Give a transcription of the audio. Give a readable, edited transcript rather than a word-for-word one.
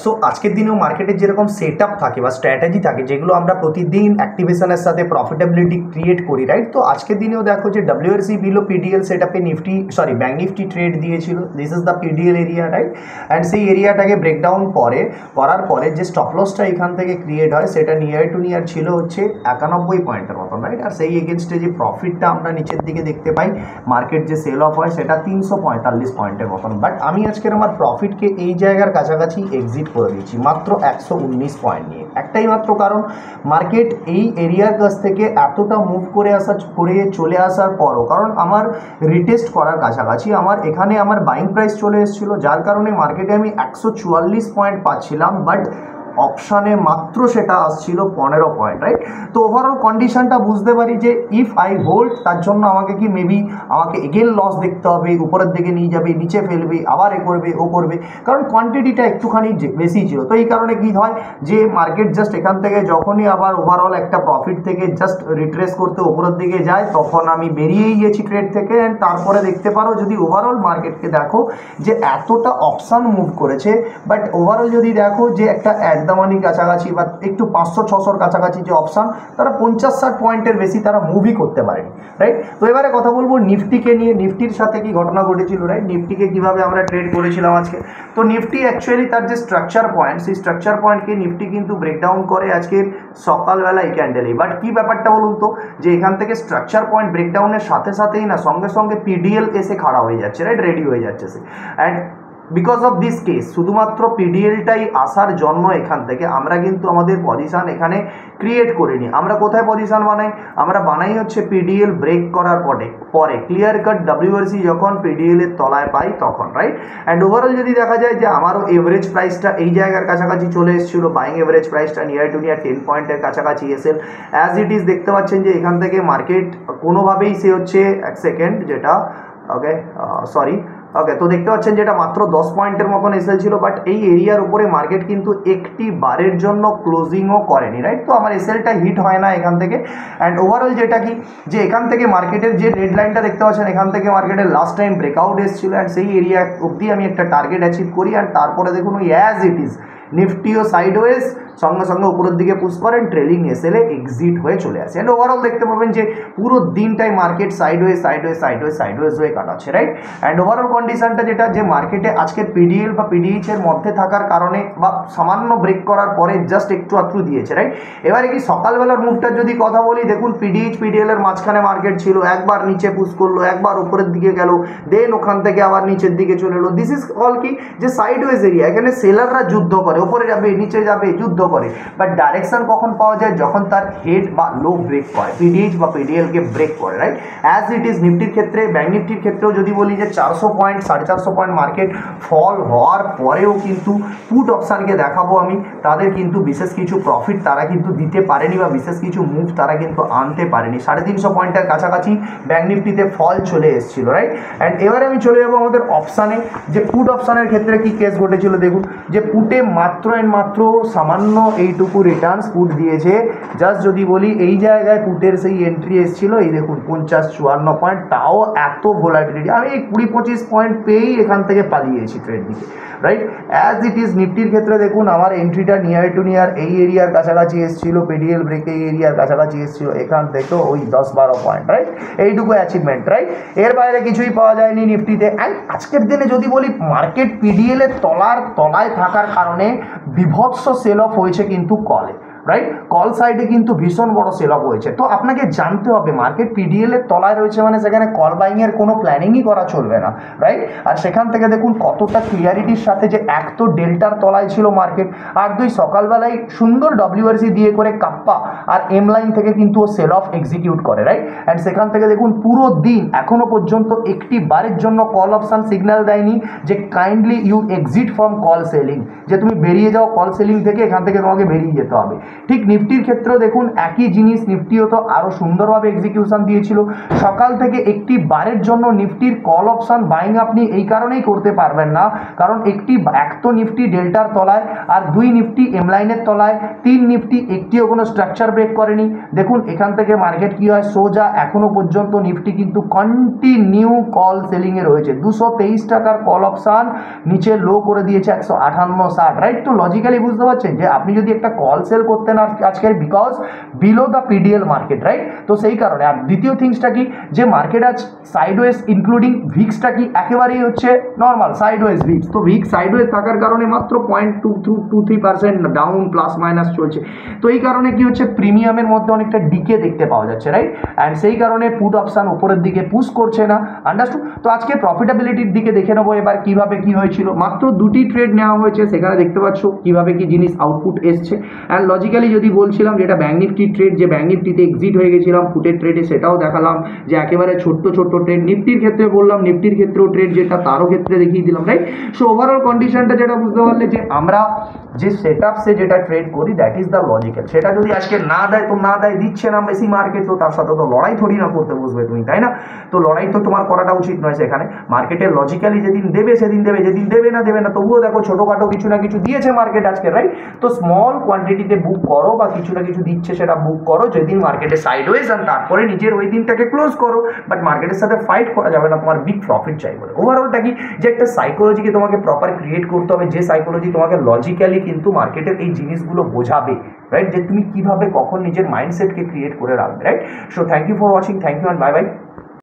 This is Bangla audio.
সো আজকের দিনেও মার্কেটের যেরকম সেট আপ থাকে বা স্ট্র্যাটেজি থাকে যেগুলো আমরা প্রতিদিন অ্যাক্টিভেশনের সাথে প্রফিটেবিলিটি ক্রিয়েট করি, রাইট? তো আজকের দিনেও দেখো যে ডব্লিউআরসি বিলো পিডিএল সেট আপে ব্যাঙ্ক নিফটি ট্রেড দিয়েছিল। This is the PDL area, right? And সেই এরিয়াটাকে ব্রেকডাউন করার পরে যে স্টপ লসটা এখান থেকে ক্রিয়েট হয় সেটা নিয়ার টু নিয়ার ছিল হচ্ছে 91 পয়েন্টের মতন, রাইট? আর সেই এগেনস্টে যে প্রফিটটা আমরা নিচের দিকে দেখতে পাই, মার্কেট যে সেল অফ হয় সেটা 345 পয়েন্টের মতন। বাট আমি আজকের আমার প্রফিটকে এই জায়গার কাছাকাছি এক্সিট করে দিচ্ছি মাত্র 119 পয়েন্ট নিয়ে। একটাই মাত্র কারণ, মার্কেট এই এরিয়ার কাছ থেকে এতটা মুভ করে চলে আসার পরও, কারণ আমার রিটেস্ট করার কাছাকাছি এখানে আমার বাইং প্রাইস চলে এসেছিলো, যার কারণে মার্কেটে আমি 144 পয়েন্ট পাচ্ছিলাম, বাট অপশানে মাত্র সেটা আসছিল 15 পয়েন্ট, রাইট? তো ওভারঅল কন্ডিশনটা বুঝতে পারি যে ইফ আই হোল্ড, তার জন্য আমাকে এগেন লস দেখতে হবে, উপরের দিকে নিয়ে যাবে, নিচে ফেলবে, আবার ও করবে, কারণ কোয়ান্টিটিটা একটুখানি বেশি ছিল। তো এই কারণে কি হয় যে মার্কেট জাস্ট এখান থেকে যখনই আবার ওভারঅল একটা প্রফিট থেকে জাস্ট রিট্রেস করতে উপরের দিকে যায়, তখন আমি বেরিয়েই গেছি ট্রেড থেকে। অ্যান্ড তারপরে দেখতে পারো যদি ওভারঅল মার্কেটকে দেখো যে এতটা অপশান মুভ করেছে, বাট ওভারঅল যদি দেখো যে একটা একদমই কাছাকাছি বা একটু 500-600 কাছাকাছি যে অপশান, তারা 50-60 পয়েন্টের বেশি তারা মুভই করতে পারেনি, রাইট? তো এবারে কথা বলবো নিফটিকে নিয়ে। নিফটির সাথে কি ঘটনা ঘটেছিল, রাইট? নিফটিকে কিভাবে আমরা ট্রেড করেছিলাম আজকে। তো নিফটি অ্যাকচুয়ালি তার যে স্ট্রাকচার পয়েন্ট, সেই স্ট্রাকচার পয়েন্টকে নিফটি কিন্তু ব্রেকডাউন করে আজকের সকালবেলা এই ক্যান্ডেলেই। বাট কি ব্যাপারটা বলুন তো, যে এখান থেকে স্ট্রাকচার পয়েন্ট ব্রেকডাউনের সাথে সাথেই না সঙ্গে সঙ্গে পিডিএল এসে খাড়া হয়ে যাচ্ছে, রাইট? রেডি হয়ে যাচ্ছে সে। And because of this case, শুধুমাত্র পিডিএলটাই আসার জন্য এখান থেকে আমরা কিন্তু আমাদের পজিশান এখানে ক্রিয়েট করিনি। আমরা কোথায় পজিশান বানাই? আমরা বানাই হচ্ছে পিডিএল ব্রেক করার পরে ক্লিয়ার কাট ডব্লিউআরসি যখন পিডিএল এর তলায় পাই তখন, রাইট? অ্যান্ড ওভারঅল যদি দেখা যায় যে আমারও এভারেজ প্রাইসটা এই জায়গার কাছাকাছি চলে এসেছিল, বাইং এভারেজ প্রাইসটা নিয়ার টু নিয়ার 10 পয়েন্টের কাছাকাছি এসেল। অ্যাজ ইট ইজ দেখতে পাচ্ছেন যে এখান থেকে মার্কেট কোনোভাবেই সে হচ্ছে এক সেকেন্ড যেটা ওকে, তো দেখতে পাচ্ছেন যেটা মাত্র 10 পয়েন্টের মতন এসেল ছিল, বাট এই এরিয়ার উপরে মার্কেট কিন্তু একটি বারের জন্য ক্লোজিংও করেনি, রাইট? তো আমার এসএলটা হিট হয় না এখান থেকে। অ্যান্ড ওভারঅল যেটা কি, যে এখান থেকে মার্কেটের যে রেড লাইনটা দেখতে পাচ্ছেন, এখান থেকে মার্কেটের লাস্ট টাইম ব্রেকআউট এসেছিল, অ্যান্ড সেই এরিয়া অবধি আমি একটা টার্গেট অ্যাচিভ করি। অ্যান্ড তারপরে দেখুন ওই অ্যাজ ইট ইজ নিফটিও সাইডওয়েজ সঙ্গে সঙ্গে উপরের দিকে পুশ করেন, ট্রেলিং এসএলে এক্সিট হয়ে চলে আসে। অ্যান্ড ওভারঅল দেখতে পাবেন যে পুরো দিনটাই মার্কেট সাইডওয়েজ হয়ে কাটাচ্ছে, রাইট? অ্যান্ড ওভারঅল কন্ডিশনটা যেটা, যে মার্কেটে আজকের পিডিএল বা পিডিএইচ এর মধ্যে থাকার কারণে বা সামান্য ব্রেক করার পরে জাস্ট একটু আত্রু দিয়েছে, রাইট? এবারে কি সকালবেলার মুভটার যদি কথা বলি, দেখুন পিডিএল এর মাঝখানে মার্কেট ছিল, একবার নিচে পুশ করলো, একবার উপরের দিকে গেল, দেন ওখান থেকে আবার নিচের দিকে চলে এলো। দিস ইজ অল কি, যে সাইডওয়েজ এরিয়া। এখানে সেলাররা যুদ্ধ করে, ওপরে যাবে নিচে যাবে, যুদ্ধ করে, বাট ডাইরেকশন কখন পাওয়া যায়? যখন তার হেড বা লো ব্রেক করে, পিডিএইচ বা পিডিএল কে ব্রেক করে, রাইট? অ্যাজ ইট ইজ নিফটির ক্ষেত্রে, ব্যাঙ্ক নিফটির ক্ষেত্রেও যদি বলি যে 400 পয়েন্ট 450 পয়েন্ট মার্কেট ফল হওয়ার পরেও কিন্তু পুট অপশানকে দেখাবো আমি, তাদের কিন্তু বিশেষ কিছু প্রফিট তারা কিন্তু দিতে পারেনি বা বিশেষ কিছু মুভ তারা কিন্তু আনতে পারেনি। 350 পয়েন্টের কাছাকাছি ব্যাঙ্ক নিফটিতে ফল চলে এসেছিল, রাইট? অ্যান্ড এবারে আমি চলে যাবো আমাদের অপশানে, যে পুট অপশানের ক্ষেত্রে কি কেস ঘটেছিল। দেখুন যে পুটে মাত্র সামান্য এইটুকু রিটার্নস পুট দিয়েছে। জাস্ট যদি বলি এই জায়গায় পুটের সেই এন্ট্রি এসেছিল, এই দেখুন 50-54 পয়েন্ট, তাও এত ভোলাটিলিটি, আমি এই 20-25 পয়েন্ট পেয়েই এখান থেকে পালিয়েছি ট্রেড দিকে, রাইট? অ্যাজ ইট ইজ নিফটির ক্ষেত্রে দেখুন আমার এন্ট্রিটা নিয়ার টু নিয়ার এই এরিয়ার কাছাকাছি এসেছিল, পিডিএল ব্রেক এই এরিয়ার কাছাকাছি এসেছিল, এখান থেকে ওই 10-12 পয়েন্ট, রাইট? এইটুকু অ্যাচিভমেন্ট, রাইট? এর বাইরে কিছুই পাওয়া যায়নি নিফটিতে। অ্যান্ড আজকের দিনে যদি বলি মার্কেট পিডিএল এর তলায় থাকার কারণে বিভৎস সেল অফ হয়েছে কিন্তু কলে, রাইট? কল সাইডে কিন্তু ভীষণ বড় সেল অফ হয়েছে। তো আপনাকে জানতে হবে মার্কেট পিডিএল এর তলায় রয়েছে মানে সেখানে কল বাইং এর কোনো প্ল্যানিংই করা চলবে না, রাইট? আর সেখান থেকে দেখুন কতটা ক্লিয়ারিটির সাথে যে এক তো ডেল্টার তলায় ছিল মার্কেট, আর দুই সকালবেলায় সুন্দর ডব্লিউআরসি দিয়ে করে কাপ্পা আর এম লাইন থেকে কিন্তু ও সেল অফ এক্সিকিউট করে, রাইট? অ্যান্ড সেখান থেকে দেখুন পুরো দিন এখনো পর্যন্ত একটি বারের জন্য কল অপশান সিগন্যাল দেয়নি যে kindly you exit from call selling, যে তুমি বেরিয়ে যাও কল সেলিং থেকে, এখান থেকে তোমাকে বেরিয়ে যেতে হবে। ঠিক নিফটির ক্ষেত্রেও দেখুন একই জিনিস, নিফটিও তো আরও সুন্দরভাবে এক্সিকিউশন দিয়েছিল। সকাল থেকে একটি বারের জন্য নিফটির কল অপশান বাইং আপনি এই কারণেই করতে পারবেন না, কারণ এক তো নিফটি ডেল্টার তলায়, আর 2 নিফটি এম লাইনের তলায়, 3 নিফটি একটিও কোনো স্ট্রাকচার ব্রেক করেনি। দেখুন এখান থেকে মার্কেট কি হয়, সোজা এখনো পর্যন্ত নিফটি কিন্তু কন্টিনিউ কল সেলিংয়ে রয়েছে। 223 টাকার কল অপশান নিচে লো করে দিয়েছে 158.60, রাইট? তো লজিক্যালি বুঝতে পারছেন যে আপনি যদি একটা কল সেল করতেন আজকের, because below the PDL market, right? তো সেই কারণে। আর দ্বিতীয় থিংসটা কি, যে মার্কেট আজ সাইডওয়েজ ইনক্লুডিং ভিক্সটা কি একেবারেই হচ্ছে নর্মাল সাইডওয়েজ ভিক্স। তো ভিক্স সাইডওয়েজ থাকার কারণে মাত্র 0.23% ডাউন প্লাস মাইনাস চলছে। তো এই কারণে কি হচ্ছে, প্রিমিয়ামের মধ্যে অনেকটা ডিকে দেখতে পাওয়া যাচ্ছে, রাইট? অ্যান্ড সেই কারণে পুট অপশান উপরের দিকে পুশ করছে না, আন্ডারস্টুড? তো আজকে প্রফিটেবিলিটির দিকে দেখে নেবো এবার কিভাবে কি হয়েছিল। মাত্র 2টি ট্রেড নেওয়া হয়েছে, সেখানে দেখতে পাচ্ছ কিভাবে কি জিনিস আউটপুট এসছে। অ্যান্ড লজিক্যালি যদি বলছিলাম যেটা ব্যাঙ্ক নিফটির ট্রেড, যে ব্যাঙ্ক নিফটিতে এক্সিট হয়ে গেছিলাম ফুটের ট্রেডে, সেটাও দেখালাম যে একেবারে ছোট্ট ট্রেড। নিফটির ক্ষেত্রে বললাম, নিফটির ক্ষেত্রেও ট্রেড যেটা তারও ক্ষেত্রে দেখিয়ে দিলাম, রাইট? সো ওভারঅল কন্ডিশনটা যেটা বুঝতে পারলে যে আমরা যে সেট আপসে যেটা ট্রেড করি দ্যাট ইজ দ্য লজিক্যাল। সেটা যদি আজকে না দেয় তো না দেয়, দিচ্ছে না বেশি মার্কেট, তো তার সাথে তো লড়াই থোড়ি না করতে বসবে তুমি, তাই না? তো লড়াই তো তোমার করাটা উচিত নয় সেখানে। মার্কেটে লজিক্যালি যেদিন দেবে সেদিন দেবে, যেদিন দেবে না তবুও দেখো ছোটোখাটো কিছু না কিছু দিয়েছে মার্কেট আজকে, রাইট? তো স্মল কোয়ান্টিটিতে বুক করো বা কিছু না কিছু দিচ্ছে সেটা বুক করো যেদিন মার্কেটে সাইডওয়েজ, আর তারপরে নিজের ওই দিনটাকে ক্লোজ করো। বাট মার্কেটের সাথে ফাইট করা যাবে না, তোমার বিগ প্রফিট চাই বলে। ওভারঅলটা কি, যে একটা সাইকোলজিকে তোমাকে প্রপার ক্রিয়েট করতে হবে, যে সাইকোলজি তোমাকে লজিক্যালি কিন্তু মার্কেটের এই জিনিসগুলো বোঝাবে, রাইট? যে তুমি কিভাবে কখন নিজের মাইন্ডসেটকে ক্রিয়েট করে রাখবে, right? So thank you for watching, thank you and bye by.